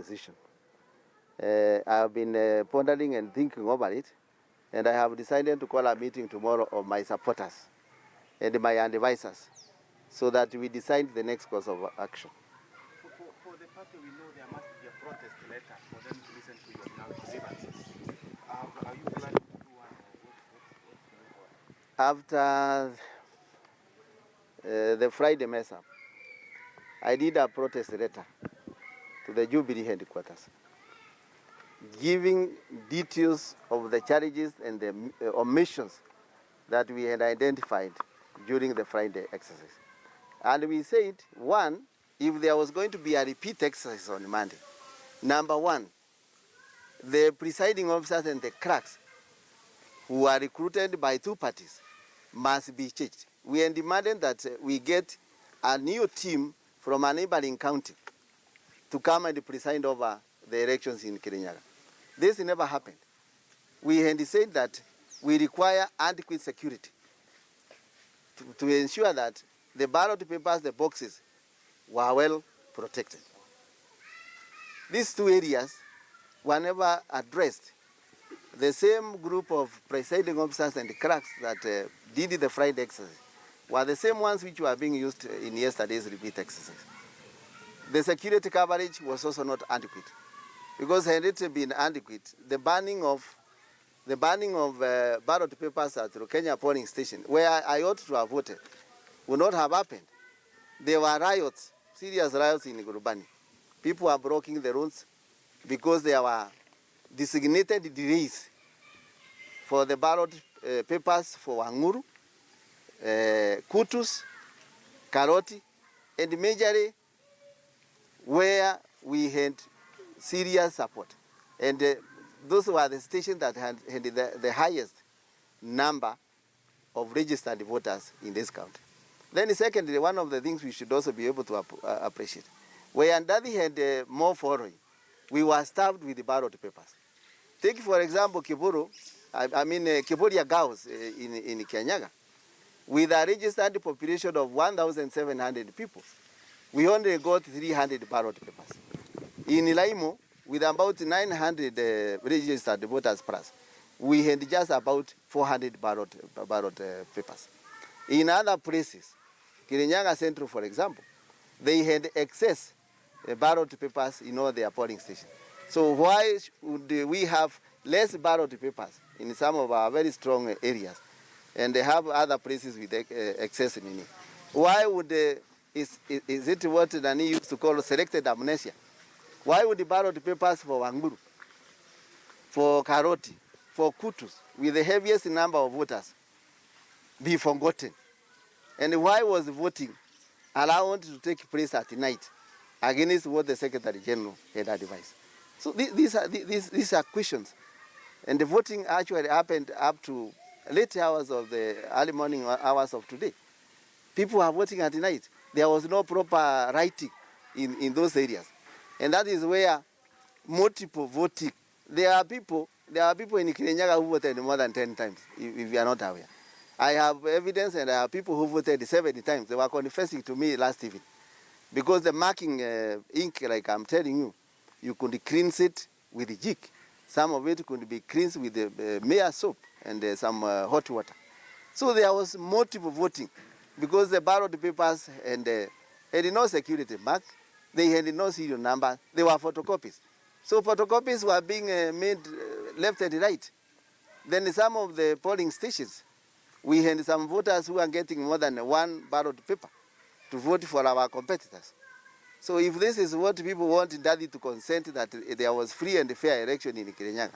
decision. I have been pondering and thinking over it, and I have decided to call a meeting tomorrow of my supporters and my advisors so that we decide the next course of action. For the party, we know there must be a protest letter for them to listen to your grievances. Are you planning to do one? After the Friday mess up, I did a protest letter to the Jubilee headquarters, giving details of the charges and the omissions that we had identified during the Friday exercise. And we said, one, if there was going to be a repeat exercise on Monday, number one, the presiding officers and the clerks who are recruited by two parties must be changed. We are demanding that we get a new team from a neighboring county to come and preside over the elections in Kirinyaga. This never happened. We had said that we require adequate security to ensure that the ballot papers, the boxes, were well protected. These two areas were never addressed. The same group of presiding officers and clerks that did the Friday exercise were the same ones which were being used in yesterday's repeat exercise. The security coverage was also not adequate, because had it been adequate, the banning of ballot papers at the Kenya polling station, where I ought to have voted, would not have happened. There were riots, serious riots in Gurubani. People were breaking the rules because there were designated days for the ballot papers for Wanguru, Kutus, Karoti, and majorly where we had serious support. And those were the stations that had the highest number of registered voters in this country. Then secondly, one of the things we should also be able to appreciate, where Ndathi had more following, we were starved with the ballot papers. Take, for example, Kirinyaga in Kirinyaga, with a registered population of 1,700 people. We only got 300 ballot papers. In Ilaimo, with about 900 registered voters plus, we had just about 400 ballot papers. In other places, Kirinyaga Central, for example, they had excess ballot papers in all their polling stations. So why would we have less ballot papers in some of our very strong areas, and they have other places with excess in it? Why would is it what Nani used to call selected amnesia? Why would the ballot papers for Wanguru, for Karoti, for Kutus, with the heaviest number of voters, be forgotten? And why was voting allowed to take place at night against what the Secretary General had advised? So these are questions. And the voting actually happened up to late hours of the early morning hours of today. People are voting at night. There was no proper writing in those areas. And that is where multiple voting. There are people in Kirinyaga who voted more than 10 times, if you are not aware. I have evidence, and I have people who voted 70 times. They were confessing to me last evening. Because the marking ink, like I'm telling you, you could cleanse it with the jig. Some of it could be cleansed with the Maya soap and some hot water. So there was multiple voting, because the ballot papers had no security mark, they had no serial number, they were photocopies. So photocopies were being made left and right. Then some of the polling stations, we had some voters who were getting more than one ballot paper to vote for our competitors. So if this is what people want Ndathi to consent that there was free and fair election in Kirinyaga,